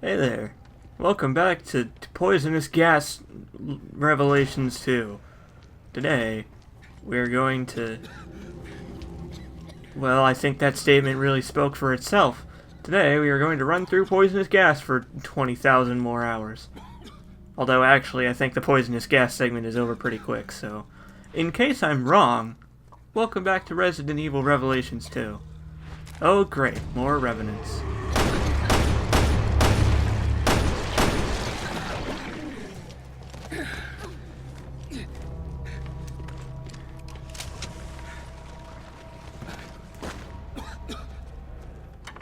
Hey there. Welcome back to Poisonous Gas Revelations 2. Today, we're going to... Well, I think that statement really spoke for itself. Today, we are going to run through poisonous gas for 20,000 more hours. Although, actually, I think the poisonous gas segment is over pretty quick, so... In case I'm wrong, welcome back to Resident Evil Revelations 2. Oh great, more revenants.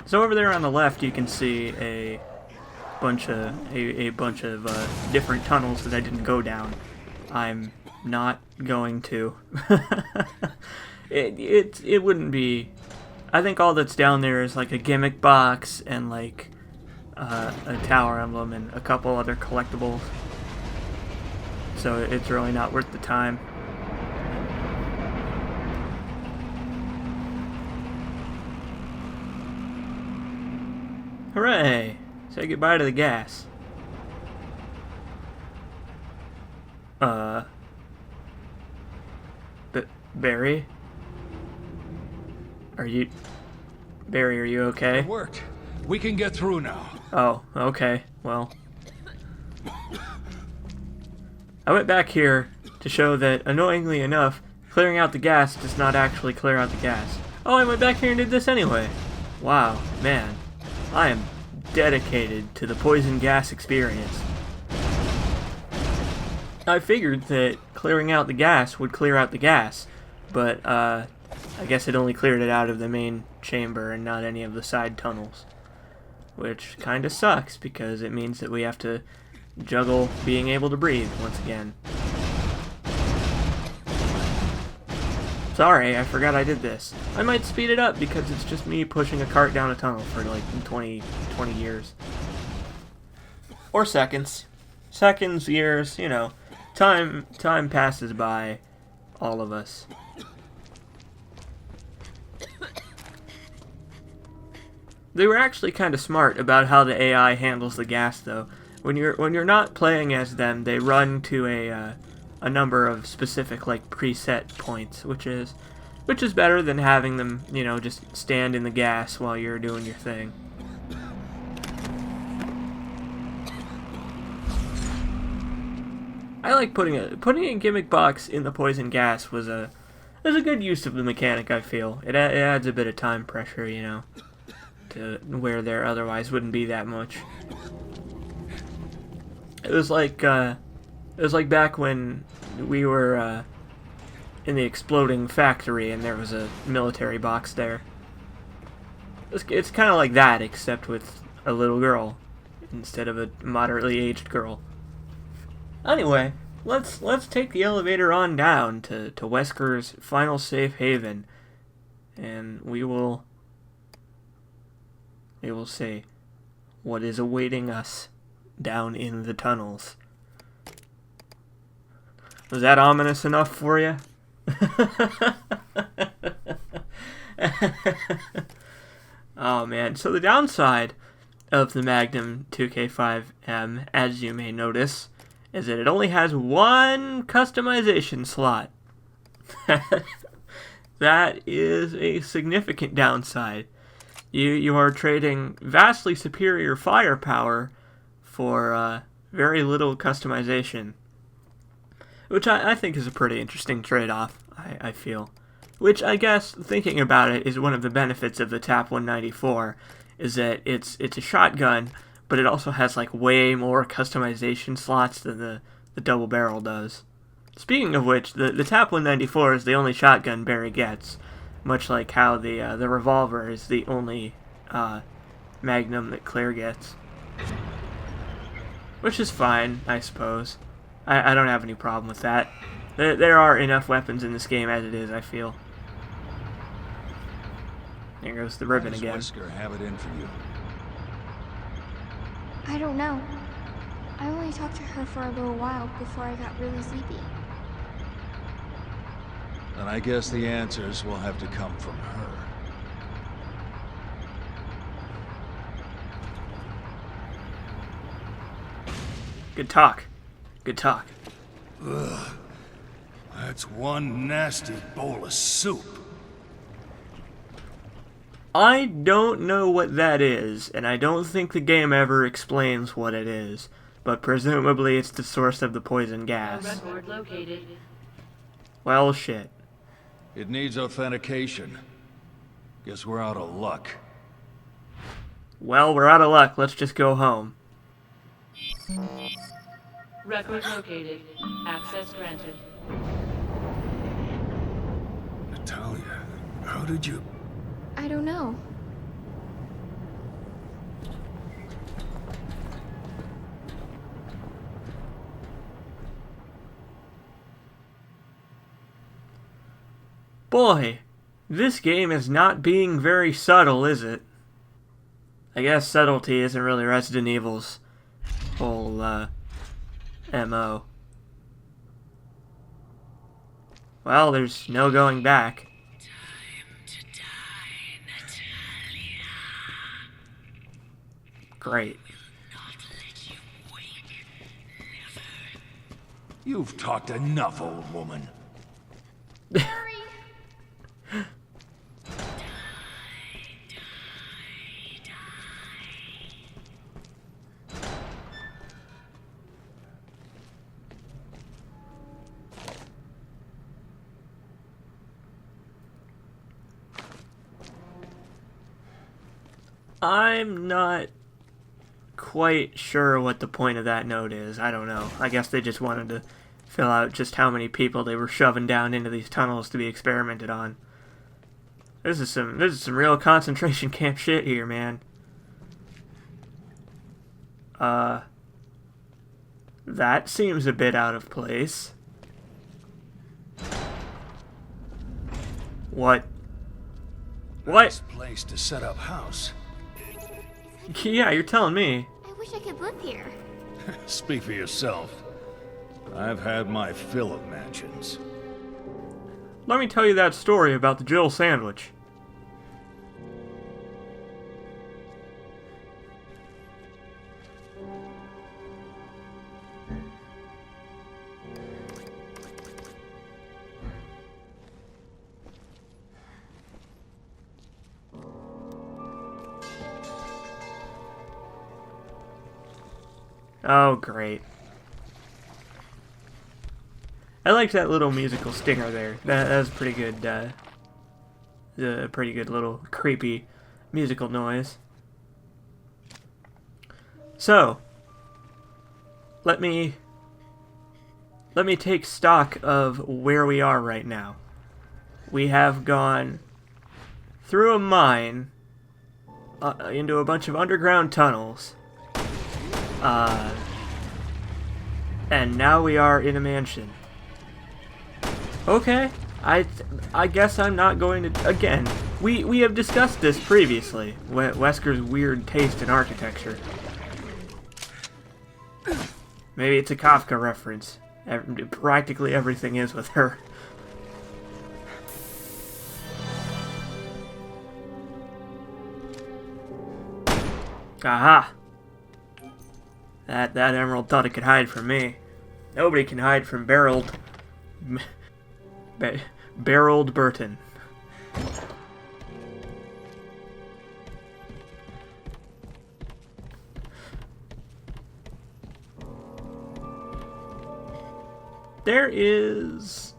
So over there on the left, you can see a bunch of different tunnels that I didn't go down. I'm not going to. It wouldn't be. I think all that's down there is like a gimmick box and like a tower emblem and a couple other collectibles. So it's really not worth the time. Hooray! Say goodbye to the gas. Barry? Barry, are you okay? It worked. We can get through now. Oh, okay. Well. I went back here to show that, annoyingly enough, clearing out the gas does not actually clear out the gas. Oh, I went back here and did this anyway. Wow, man. I am dedicated to the poison gas experience. I figured that clearing out the gas would clear out the gas, but I guess it only cleared it out of the main chamber and not any of the side tunnels. Which kinda sucks, because it means that we have to juggle being able to breathe once again. Sorry, I forgot I did this. I might speed it up because it's just me pushing a cart down a tunnel for like 20 years. Or seconds. Seconds, years, you know. Time passes by all of us. They were actually kind of smart about how the AI handles the gas, though. When you're not playing as them, they run to a number of specific like preset points, which is better than having them, you know, just stand in the gas while you're doing your thing. I like putting a gimmick box in the poison gas was a good use of the mechanic. I feel it adds a bit of time pressure, you know, to where there otherwise wouldn't be that much. It was like back when we were in the exploding factory and there was a military box there. It's kind of like that, except with a little girl instead of a moderately aged girl. Anyway, let's take the elevator on down to Wesker's final safe haven, and we will see what is awaiting us down in the tunnels. Was that ominous enough for you? Oh man, so the downside of the Magnum 2K5M, as you may notice, is that it only has one customization slot. That is a significant downside. You are trading vastly superior firepower for very little customization. Which I think is a pretty interesting trade-off, I feel. Which, I guess, thinking about it, is one of the benefits of the TAP 194, is that it's a shotgun, but it also has, like, way more customization slots than the double barrel does. Speaking of which, the TAP 194 is the only shotgun Barry gets, much like how the revolver is the only Magnum that Claire gets. Which is fine, I suppose. I don't have any problem with that. There are enough weapons in this game as it is, I feel. There goes the ribbon again. Does Wesker have it in for you? I don't know. I only talked to her for a little while before I got really sleepy. Then I guess the answers will have to come from her. Good talk. Good talk. Ugh. That's one nasty bowl of soup. I don't know what that is, and I don't think the game ever explains what it is, but presumably it's the source of the poison gas. Record located. Well, shit. It needs authentication. Guess we're out of luck. Well, we're out of luck. Let's just go home. Record located. Access granted. Natalia, how did you... I don't know. Boy, this game is not being very subtle, is it? I guess subtlety isn't really Resident Evil's whole, MO. Well, there's no going back. Great. You've talked enough, old woman. I'm not quite sure what the point of that note is. I don't know. I guess they just wanted to fill out just how many people they were shoving down into these tunnels to be experimented on. This is some real concentration camp shit here, man. That seems a bit out of place. What? What? Nice place to set up house. Yeah, you're telling me. I wish I could live here. Speak for yourself. I've had my fill of mansions. Let me tell you that story about the Jill sandwich. Oh, great. I liked that little musical stinger there. That was pretty good, a pretty good little creepy musical noise. So, let me take stock of where we are right now. We have gone through a mine, into a bunch of underground tunnels, and now we are in a mansion. Okay, I guess I'm not going to... Again, we have discussed this previously, Wesker's weird taste in architecture. Maybe it's a Kafka reference. Practically everything is with her. Aha! That emerald thought it could hide from me. Nobody can hide from barreled Burton. There is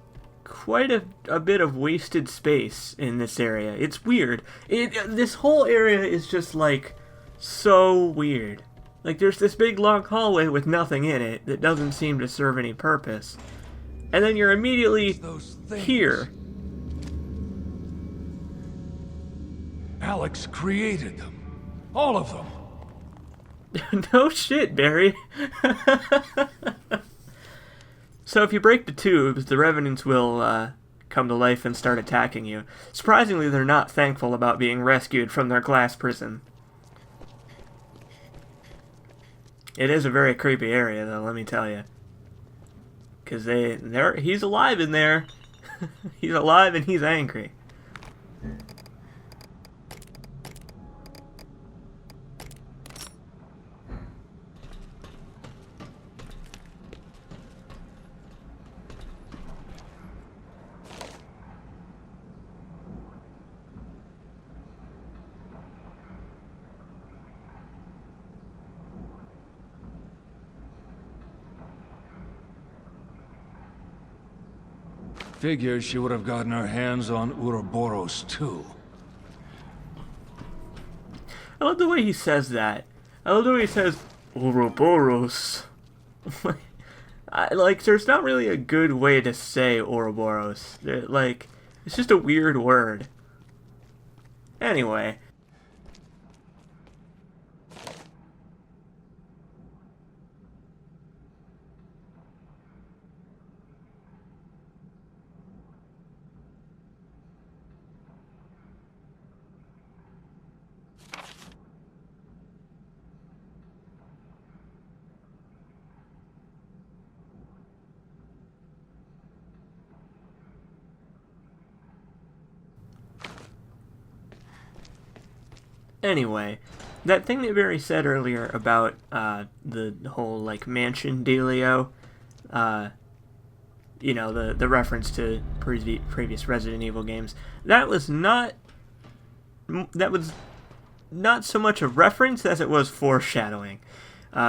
quite a bit of wasted space in this area. It's weird. This whole area is just like so weird. Like, there's this big long hallway with nothing in it that doesn't seem to serve any purpose. And then you're immediately here. Alex created them. All of them. No shit, Barry. So if you break the tubes, the Revenants will come to life and start attacking you. Surprisingly, they're not thankful about being rescued from their glass prison. It is a very creepy area, though, let me tell you. Because he's alive in there. He's alive and he's angry. Figured she would have gotten her hands on Ouroboros too. I love the way he says that. I love the way he says, Ouroboros. Like, there's not really a good way to say Ouroboros. Like, it's just a weird word. Anyway. Anyway, that thing that Barry said earlier about the whole like mansion dealio, you know, the reference to previous Resident Evil games, that was not so much a reference as it was foreshadowing,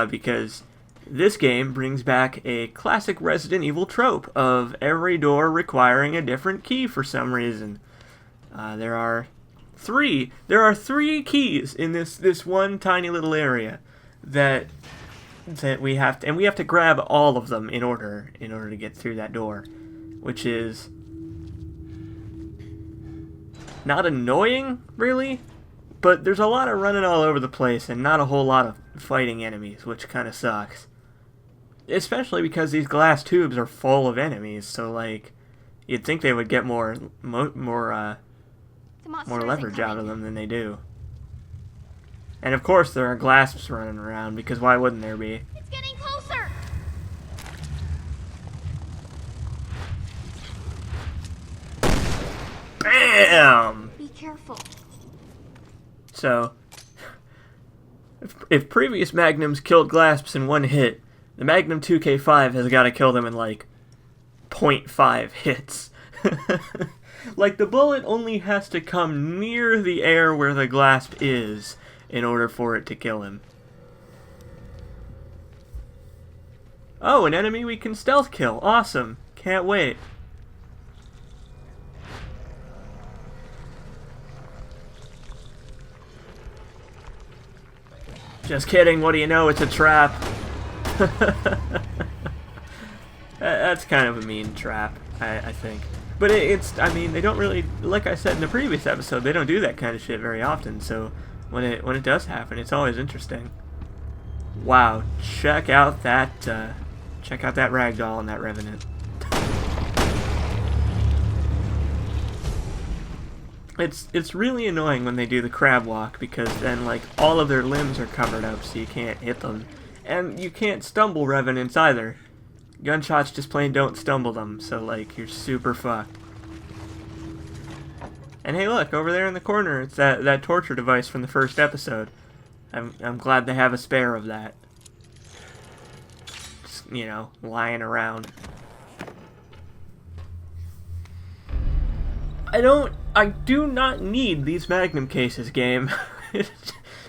because this game brings back a classic Resident Evil trope of every door requiring a different key for some reason. There are three keys in this one tiny little area that we have to, and we have to grab all of them in order to get through that door, which is not annoying really, but there's a lot of running all over the place and not a whole lot of fighting enemies, which kind of sucks. Especially because these glass tubes are full of enemies, so like you'd think they would get more leverage out of them than they do. And of course there are glasps running around, because why wouldn't there be? It's getting closer! BAM! Be careful. So, if previous Magnums killed glasps in one hit, the Magnum 2K5 has got to kill them in like 0.5 hits. Like, the bullet only has to come near the air where the glasp is in order for it to kill him. Oh, an enemy we can stealth kill. Awesome. Can't wait. Just kidding, what do you know, it's a trap. That's kind of a mean trap, I think. But I mean, they don't really, like I said in the previous episode, they don't do that kind of shit very often, so when it does happen, it's always interesting. Wow, check out that ragdoll and that Revenant. It's really annoying when they do the crab walk, because then like all of their limbs are covered up, so you can't hit them, and you can't stumble Revenants either. Gunshots just plain don't stumble them, so like you're super fucked. And hey, look over there in the corner, it's that torture device from the first episode. I'm glad they have a spare of that. Just, you know, lying around. I do not need these Magnum cases, game.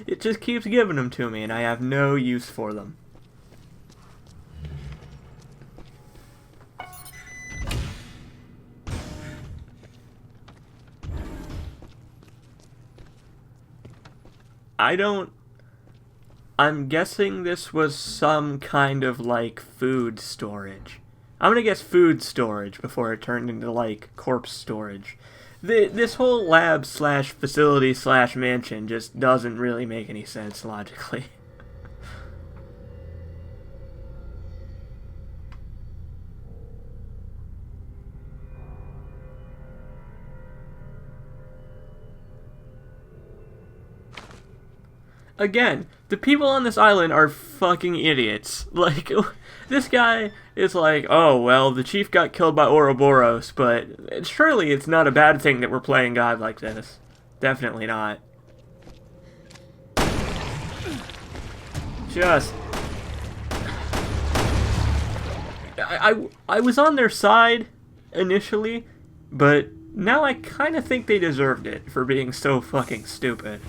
It just keeps giving them to me, and I have no use for them. I'm guessing this was some kind of, like, food storage. I'm gonna guess food storage before it turned into, like, corpse storage. This whole lab slash facility slash mansion just doesn't really make any sense logically. Again, the people on this island are fucking idiots. Like, this guy is like, oh, well, the chief got killed by Ouroboros, but surely it's not a bad thing that we're playing God like this. Definitely not. Just... I was on their side initially, but now I kind of think they deserved it for being so fucking stupid.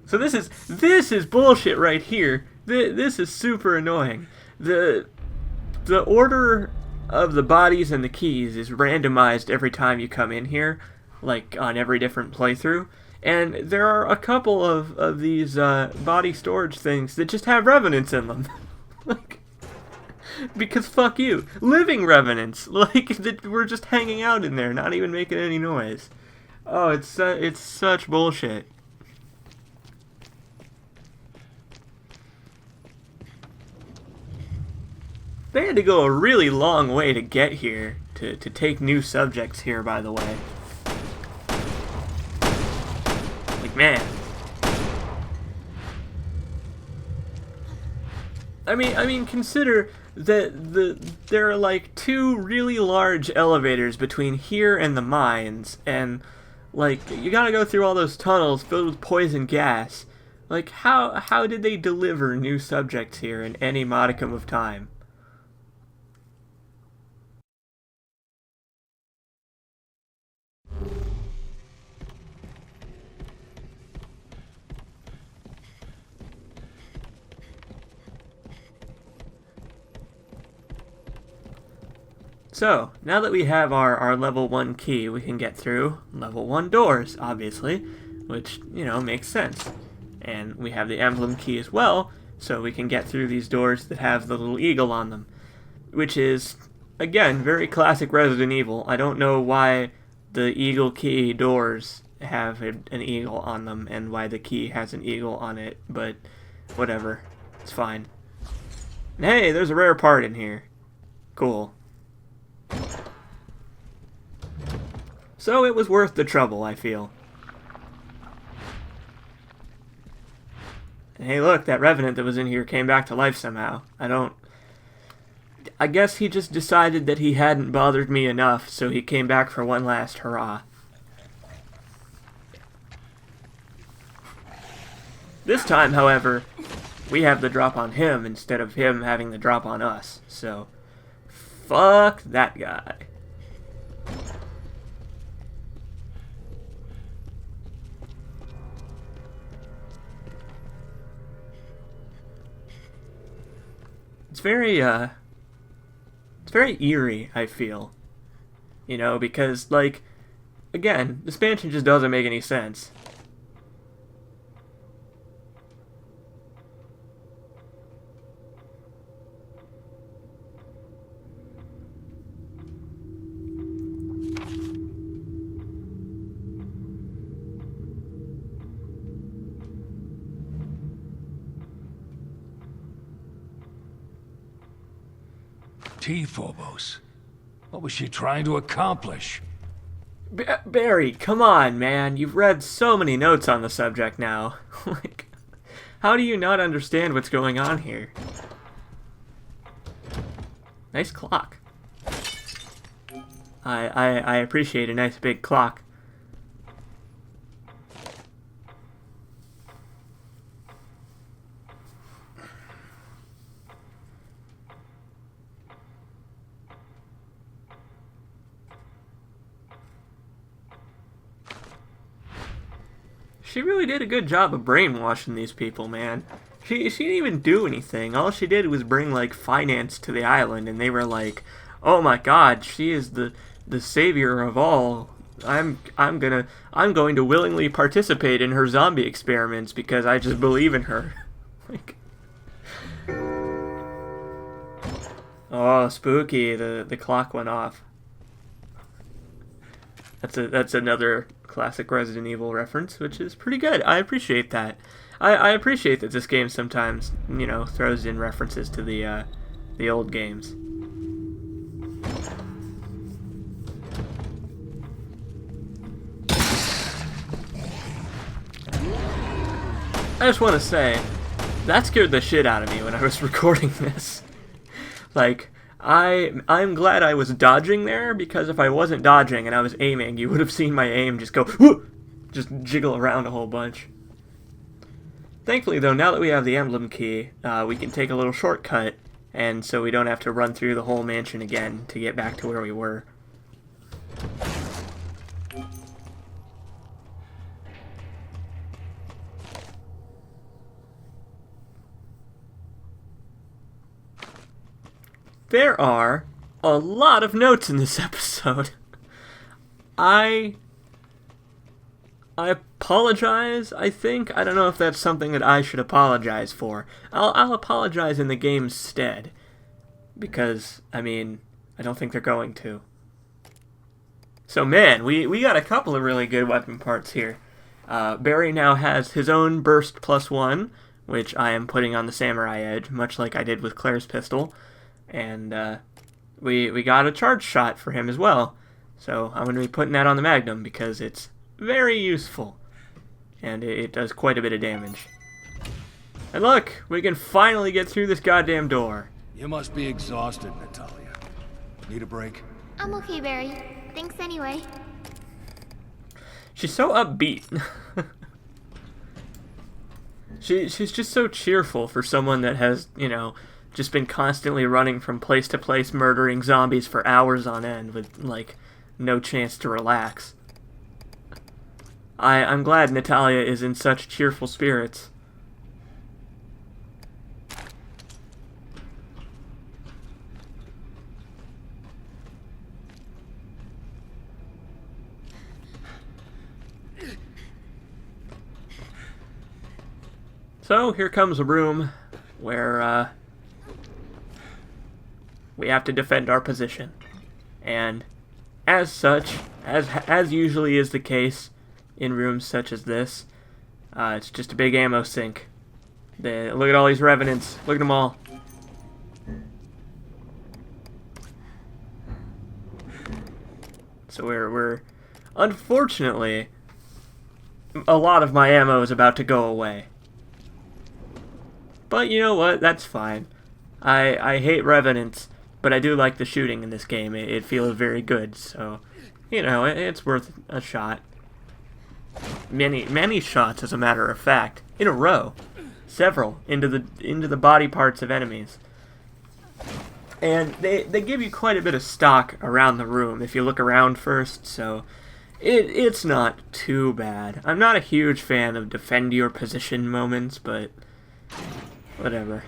So this is bullshit right here. This is super annoying. The order of the bodies and the keys is randomized every time you come in here, like on every different playthrough. And there are a couple of these body storage things that just have revenants in them. Like, because fuck you. Living revenants. Like, that we're just hanging out in there, not even making any noise. Oh, it's such bullshit. They had to go a really long way to get here, to take new subjects here, by the way. Like, man. I mean, consider that there are like 2 really large elevators between here and the mines, and like you gotta go through all those tunnels filled with poison gas. Like, how did they deliver new subjects here in any modicum of time? So, now that we have our level 1 key, we can get through level 1 doors, obviously, which, you know, makes sense. And we have the emblem key as well, so we can get through these doors that have the little eagle on them, which is, again, very classic Resident Evil. I don't know why the eagle key doors have an eagle on them and why the key has an eagle on it, but whatever. It's fine. And hey, there's a rare part in here. Cool. So it was worth the trouble, I feel. And hey, look, that revenant that was in here came back to life somehow. I guess he just decided that he hadn't bothered me enough, so he came back for one last hurrah. This time, however, we have the drop on him instead of him having the drop on us, so fuck that guy. It's very eerie, I feel. You know, because, like, again, the expansion just doesn't make any sense. T-Phobos. What was she trying to accomplish? Barry, come on, man. You've read so many notes on the subject now. Like, how do you not understand what's going on here? Nice clock. I appreciate a nice big clock. She really did a good job of brainwashing these people, man. She didn't even do anything. All she did was bring, like, finance to the island, and they were like, oh my god, she is the savior of all. I'm going to willingly participate in her zombie experiments because I just believe in her. Like, oh, spooky, the clock went off. That's another classic Resident Evil reference, which is pretty good. I appreciate that. I appreciate that this game sometimes, you know, throws in references to the old games. I just want to say, that scared the shit out of me when I was recording this. Like, I'm glad I was dodging there, because if I wasn't dodging and I was aiming, you would have seen my aim just go, whoo! Just jiggle around a whole bunch. Thankfully, though, now that we have the emblem key, we can take a little shortcut, and so we don't have to run through the whole mansion again to get back to where we were. There are a lot of notes in this episode. I apologize, I think. I don't know if that's something that I should apologize for. I'll apologize in the game's stead. Because, I mean, I don't think they're going to. So, man, we got a couple of really good weapon parts here. Barry now has his own burst +1, which I am putting on the Samurai Edge, much like I did with Claire's pistol. And we got a charge shot for him as well. So I'm going to be putting that on the Magnum because it's very useful. And it does quite a bit of damage. And look, we can finally get through this goddamn door. You must be exhausted, Natalia. Need a break? I'm okay, Barry. Thanks anyway. She's so upbeat. She's just so cheerful for someone that has, you know, just been constantly running from place to place murdering zombies for hours on end with, like, no chance to relax. I'm glad Natalia is in such cheerful spirits. So here comes a room where we have to defend our position. And as such, as usually is the case in rooms such as this, it's just a big ammo sink. Look at all these revenants. Look at them all. So we're unfortunately, a lot of my ammo is about to go away. But you know what? That's fine. I hate revenants, but I do like the shooting in this game. It feels very good, so you know it's worth a shot. Many shots, as a matter of fact, in a row, several into the body parts of enemies. And they give you quite a bit of stock around the room if you look around first, so it's not too bad. I'm not a huge fan of defend your position moments, but whatever.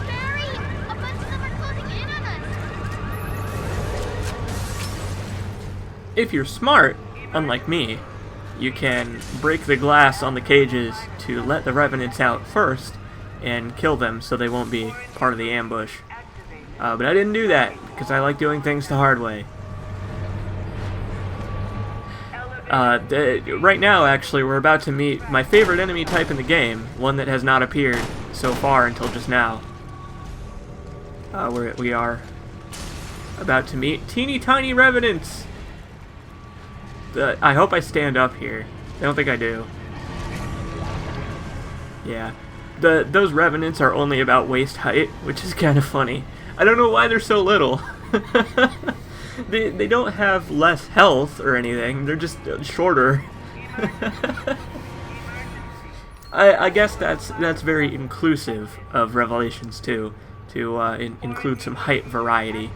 Barry! A bunch of them are closing in on us! If you're smart, unlike me, you can break the glass on the cages to let the revenants out first and kill them so they won't be part of the ambush. But I didn't do that because I like doing things the hard way. Right now, actually, we're about to meet my favorite enemy type in the game, one that has not appeared so far until just now. We are about to meet teeny tiny revenants. I hope I stand up here. I don't think I do. Yeah. Those revenants are only about waist height, which is kind of funny. I don't know why they're so little. They don't have less health or anything. They're just shorter. I guess that's very inclusive of Revelations 2 to include some height variety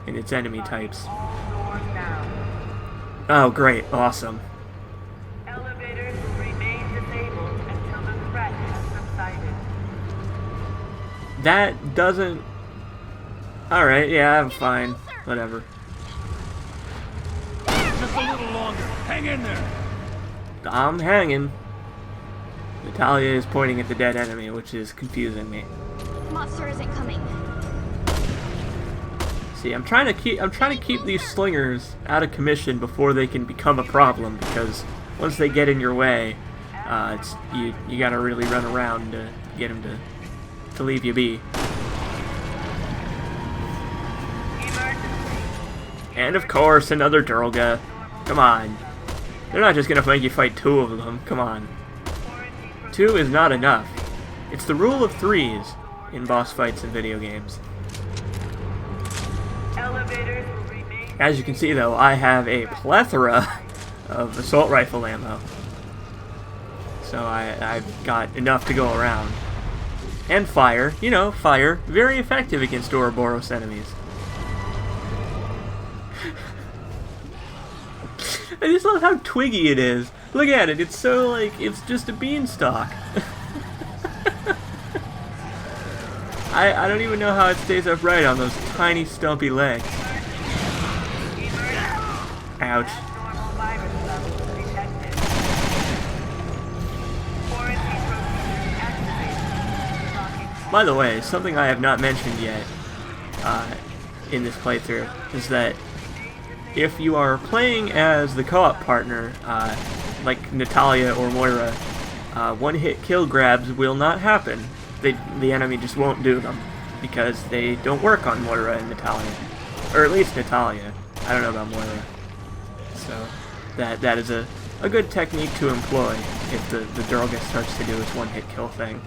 in its enemy types. Oh, great. Awesome. Elevators will remain disabled until the threat has subsided. That doesn't... Alright, yeah, I'm fine. Whatever. Just a little longer. Hang in there. I'm hanging. Natalia is pointing at the dead enemy, which is confusing me. Monster isn't coming. See, I'm trying to keep these slingers out of commission before they can become a problem, because once they get in your way, you gotta really run around to get them to leave you be. And of course, another Durga. Come on. They're not just gonna make you fight two of them. Come on. Two is not enough. It's the rule of threes in boss fights in video games. Elevators will remain. As you can see, though, I have a plethora of assault rifle ammo. So I've got enough to go around. And fire. You know, fire. Very effective against Ouroboros enemies. I just love how twiggy it is. Look at it, it's so like, it's just a beanstalk. I don't even know how it stays upright on those tiny stumpy legs. Ouch. Normal virus levels detected. Quarantine procedures activated. Locking. By the way, something I have not mentioned yet in this playthrough is that if you are playing as the co-op partner, like Natalia or Moira, one-hit kill grabs will not happen. The enemy just won't do them because they don't work on Moira and Natalia, or at least Natalia. I don't know about Moira. So that is a good technique to employ if the Durlgus starts to do its one-hit kill thing.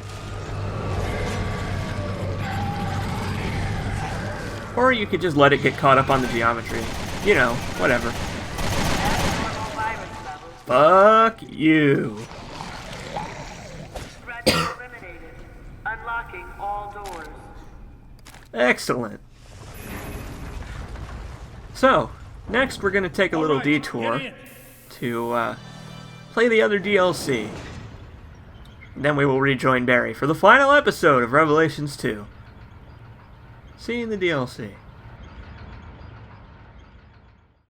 Or you could just let it get caught up on the geometry. You know, whatever. Normal virus levels. Fuck you. Threat eliminated. Unlocking all doors. Excellent. So, next we're going to take a little All right, detour get in. to play the other DLC. Then we will rejoin Barry for the final episode of Revelations 2. See you in the DLC.